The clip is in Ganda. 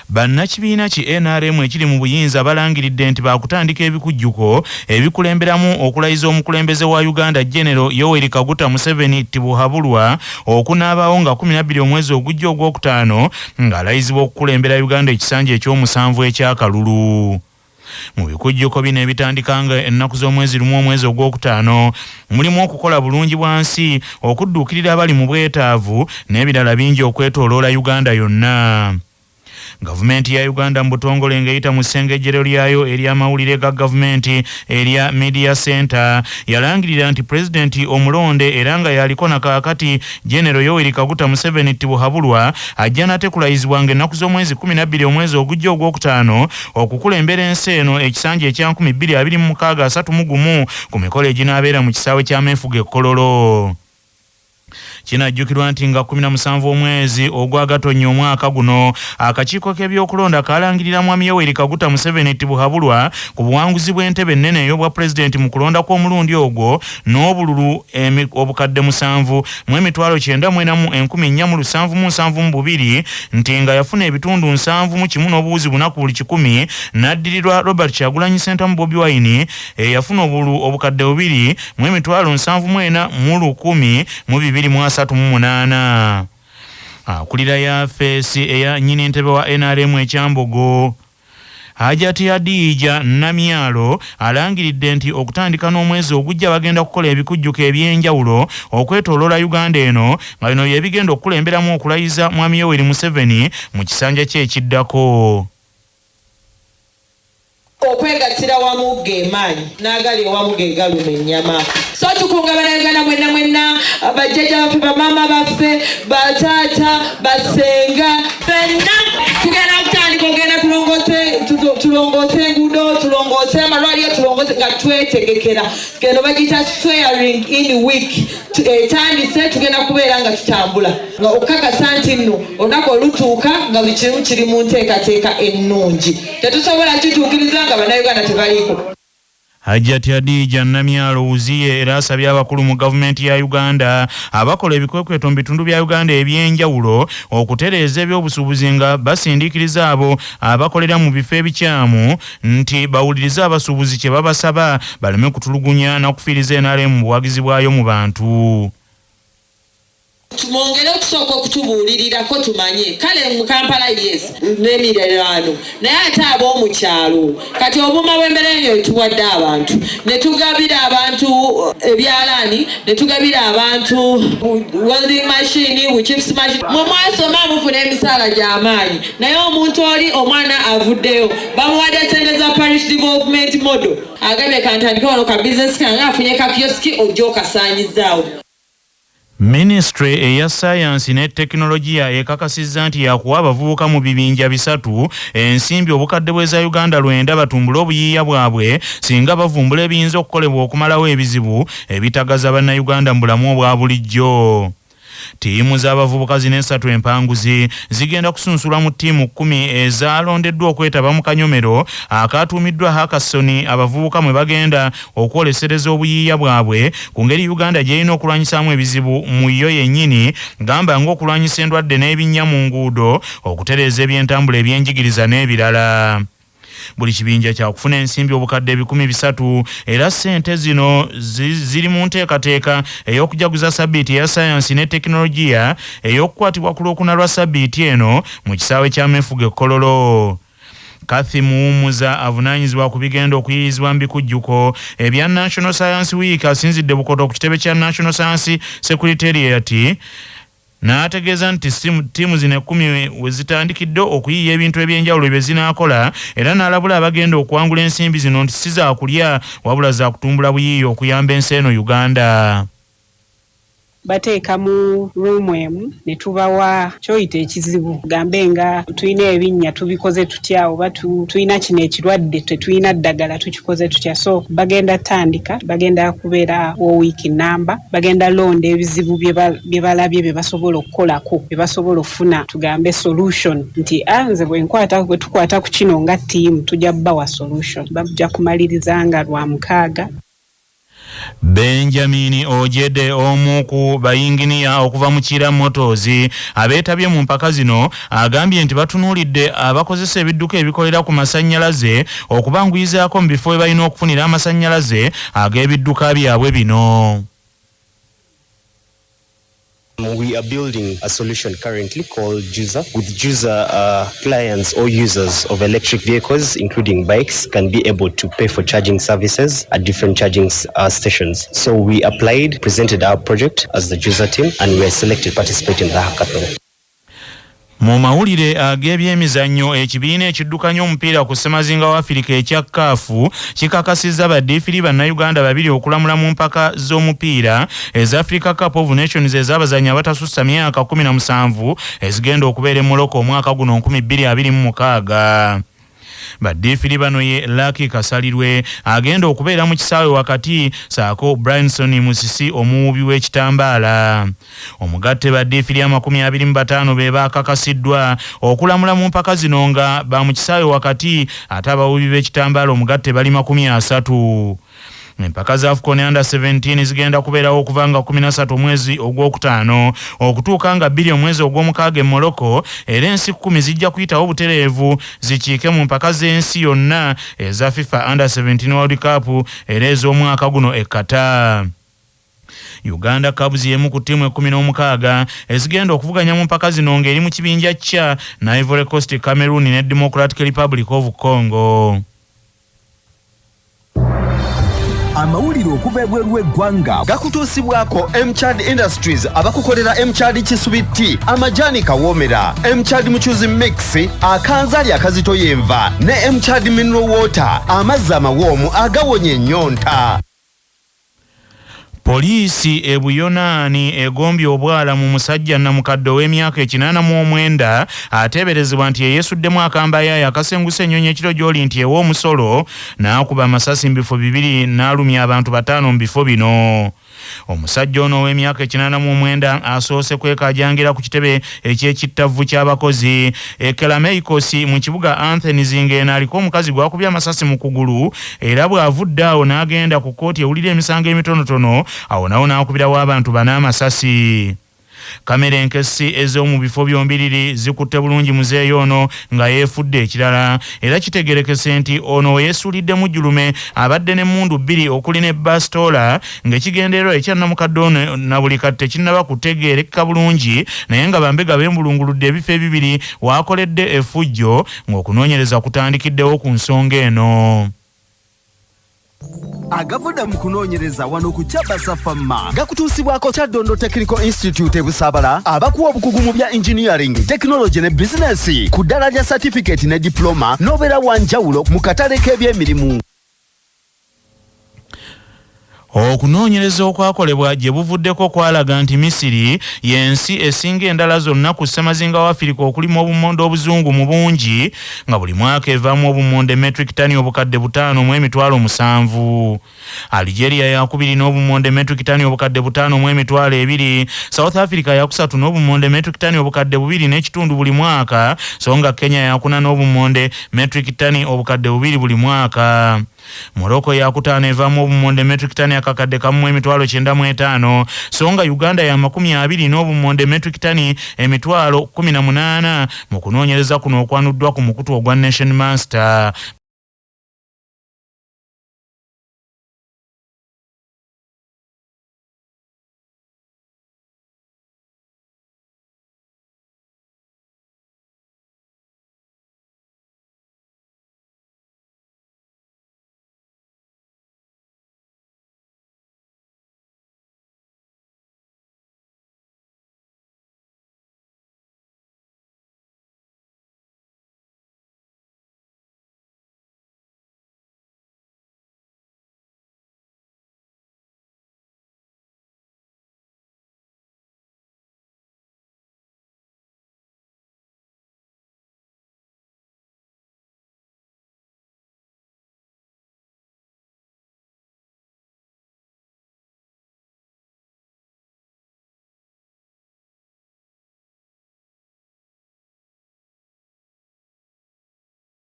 Bannakibiina ki NRM ekiri mu buyinza balangiridde nti baakutandika ebikujjuko ebikulemberamu okulayiza omukulembeze wa Uganda General Yoweri Kaguta Museveni Tibuhaburwa okunaabaawo nga 12 omwezi ogujja ogwokutaano ng'alayizibwa okukulembera Uganda ekisanja eky'omusanvu ekyakalulu. Mu bikujjuko bino ebitandikanga ennaku z'omwezi lumu omwezi ogwokutaano mulimu okukola bulungi bwansi okudduukirira abali mu bwetaavu n'ebirala bingi okwetooloola Uganda yonna. Gavumenti ya Uganda mbutongole ngeyita mu ssengejjero lyayo ery'amawulire ga gavumenti erya Media Center yalangirira nti Pulezidenti omulonde era nga yaliko na kaakati General Yoweri Kaguta Museveni Tibuhaburwa ajja nate kulayizibwanga ennaku z'omwezi 12 omwezi ogujja ogwokutaano okukulembera ensi eno ekisanja ekya 2026 ku mikolo eginaabeera mu kisaawe kya Mefuga e Kololo. Kinajjukirwa nti nga 17 omwezi ogwagatonnya omwaka guno akakiiko k'ebyokulonda kalangirira Mwami Yoweri Kaguta Museveni Tibuhaburwa ku buwanguzi bw'entebe ennene ey'obwa pulezidenti mu kulonda kw'omulundi ogwo n'obululu obukadde 7 mu emitwalo 9,477 nti nga yafuna ebitundu 7 n'obuwuzi 4 ku buli 100 n'addirirwa Robert Kyagulanyi Ssentamu Bobi Wine eyafuna obululu obukadde 2 mu emitwalo 74 mu 1000 mu 2038. Akulira ya fesi eya nyini ntebe wa NRM ekyambogo Hajati Hadija Namyalo alangiridde nti okutandika n'omwezi ogujja bagenda kukola ebikujjuko ebyenjawulo okwetooloola Uganda eno nga bino byebigenda okukulemberamu okulayiza Mwami Yoweri Museveni mu kisanja kye ekiddako. Okwegattira wamu geemaanyi n'agali wamu ge galuma ennyama. So tukunga Bannayuganda mwenna bajjajja baffe bamaama baffe bataata basenga ffenna tugenda kutandika ogenda tulongoose enguudo tulongoose amalwaliro tulongoose nga twetegekera gendo bagiyita swearing in week etandise tugenda kubeera nga tutambula nga okukakasa nti nno olunaku olutuuka nga buli kimu kiri mu nteekateeka ennungi tetusobola kituukiriza nga Bannayuganda tebaliiko. Hajati Hadija Namyalo Uziye era asabye abakulu mu gavumenti ya Uganda abakola ebikwekweto mu bitundu bya Uganda ebyenjawulo okutereeza ebyobusuubuzi nga basindikiriza abo abakolera mu bifo ebikyamu nti bawuliriza abasuubuzi kye babasaba baleme kutulugunya na kufiiriza NRM mu buwagizi bwayo mu bantu. Tumongere okusooka okutubuulirirako tumanye kale mu Kampala yes n'emiriraano naye ate ab'omu kyalo kati obuuma bw'embeera eno tuwadde abantu ne tugabira abantu ebyalaani ne tugabira abantu welding machine chips machine mwe mwasoma mufuna emisaala gy'amaanyi naye omuntu oli omwana avuddeyo bamuwadde ssente za parish development model agambye kantandike wano ka business kange afunye ka kioski ojja okasaanyizaawo. Ministry eya Science ne Technologia ekakasizza nti yakuwa abavubuka mu bibinja 3 ensimbi obukadde bwe za Uganda 9 batumbula obuyiiya bwabwe singa bavumbula ebiyinza okukolebwa okumalawo ebizibu ebitagaza Bannayuganda mu bulamu obwa bulijjo. Tiimu z'abavubuka zino 3 empanguzi zigenda kusunsulwa mu ttiimu 10 ezalondeddwa okwetaba mu kanyomero akatuumiddwa Hakasoni abavubuka mwe bagenda okwolesereza obuyiiya bwabwe ku ngeri Uganda gy'erina okulwanyisaamu ebizibu mu yo yennyini gamba ng'okulwanyisa endwadde n'ebinnya mu nguudo okutereeza ebyentambula ebyenjigiriza n'ebirala. Buli kibinja kya kufuna ensimbi obukadde 300 era ssente zino ziri mu nteekateeka ey'okujaguza sabbiiti eya Science ne Technologia ey'okukwatibwa ku Lwokuna lwa sabbiiti eno mu kisaawe kya Mefuga e Kololo. Kathy Muwumuza avunaanyizibwa ku bigenda okuyiyizibwa mu bikujjuko ebya National Science Week asinzidde Bukoto ku kitebe kya National Science Secretariat n'ategeeza nti ttiimu zino 10 we zitandikidde okuyiiya ebintu ebyenjawulo bye zinaakola era n'alabula abagenda okuwangula ensimbi zino nti si za kulya wabula za kutumbula buyiiya okuyamba ensi eno Uganda. Bateeka mu room emu ne tubawa kyoyita ekizibu gambe nga tulina ebinnya tubikoze tutya oba tulina kino ekirwadde tetulina ddagala tukikoze tutya so bagenda tandika bagenda kubeera week number bagenda londa ebizibu bye balabye bye basobola okukolako bye basobola okufuna tugambe solution nti anze bwe tukwata ku kino nga team tujja bbawa solution bajja kumaliriza nga lwa 6. Benjamin Ojede omu ku bayinginiya okuva mu Kira Motors abeetabye mu mpaka zino agambye nti batunuulidde abakozesa ebidduka ebikolera ku masannyalaze okubanguyizaako mu bifo balina okufunira amasannyalaze ag'ebidduka byabwe bino. We are building a solution currently called Juza. With Juza, clients or users of electric vehicles, including bikes, can be able to pay for charging services at different charging stations. So we applied, presented our project as the Juza team, and we were selected to participate in the hackathon. Mu mawulire ag'ebyemizannyo ekibiina ekiddukanya omupiira ku ssemazinga wa Afirika ekya CAF kikakasizza baddiifiri bannayuganda babiri okulamula mu mpaka z'omupiira eza Africa Cup of Nations ez'abazannyi abatasussa myaka 17 ezigenda okubeera e Morocco omwaka guno 2026. Baddiifiri bano ye Lucky Kasalirwe agenda okubeera mu kisaawe wakati saako Bryanson Musisi omuwubi w'ekitambaala. Omugatte baddiifiri 25 be baakakasiddwa okulamula mu mpaka zino nga ba mu kisaawe wakati ate abawubi b'ekitambaala omugatte bali 30. Empaka za AFCON Under 17 zigenda kubeerawo okuva nga 13 omwezi ogwokutaano okutuuka nga 2 omwezi ogw'omukaaga e Morocco, era ensi 10 zijja kuyitawo butereevu zikiike mu mpaka z'ensi yonna eza FIFA Under 17 World Cup era ez'omwaka guno e Qatar. Uganda Cubs yemu ku ttiimu 16 ezigenda okuvuganya mu mpaka zino ng'eri mu kibinja kya na Ivory Coast, Cameroon ne Democratic Republic of Congo. Amawulire okuva ebweru w'eggwanga gakutuusibwako Mchad Industries abakukolera Mchad Kisubiti, amajani kawoomera, Mchad Muchuzi Mix, akanzaali akazitoya enva ne Mchad Mineral Water, amazzi amawoomu agawonya ennyonta. Poliisi e Buyonaani egombye obwala mu musajja namukadde w'emyaka 89 ateeberezebwa nti yeesuddemu akambayaayo akasenguse ennyonyi ekiro gy'oli nti ew'omusolo n'akuba amasasi mu bifo 2 n'alumya abantu 5 mu bifo bino. Omusajja ono w'emyaka 89 asoose kwekaajangira ku kitebe eky'ekittavvu ky'abakozi e Kelameikos mu kibuga Athens ng'eno aliko omukazi gwakubye amasasi mu kugulu, era bw'avudde awo n'agenda ku kkooti ewulira emisango emitonotono awo nawo n'akubirawo abantu 4 amasasi. Kamera enkesi ez'omu bifo byombiriri zikutte bulungi muzeeyo ono nga yeefudde ekirala, era kitegerekese nti ono yeesuulidde mu jjulume abadde n'emmundu 2 okuli ne basitoola ng'ekigendererwa ekya namukadde ono na buli kati tekinnaba kutegeerekeka bulungi, naye nga bambega beembulunguludde ebifo ebibiri waakoledde effujjo ng'okunoonyereza kutandikiddewo ku nsonga eno. Agavudde mu kunoonyereza wano ku Kyabasa Famma gakutuusibwako Kyaddondo Technical Institute e Busaabala abakuwa obukugu mu bya engineering, technology ne business ku ddala lya certificate ne diploma n'obeera wa njawulo mu katale k'ebyemirimu. Okunoonyereza okwakolebwa gye buvuddeko kwalaga nti Misiri y'ensi esinga endala zonna ku ssemazinga wa Afirika okulimu obumonde obuzungu mu bungi nga buli mwaka evaamu obumonde metric tani obukadde 5 mu emitwalo 7. Algeria yakubiri n'obumonde metric tani obukadde 5 mu emitwalo 2. South Africa yakusatu n'obumonde metric tani obukadde 2 n'ekitundu buli mwaka, so nga Kenya yakuna n'obumonde metric tani obukadde 2 buli mwaka. Morocco yakutaano evaamu obumonde metric tani akakadde kamu emitwalo 95, so nga Uganda ya 20 n'obumonde metric tani emitwalo 18 mu kunoonyereza kuno okwanuddwa ku mukutu ogwa Nation Master.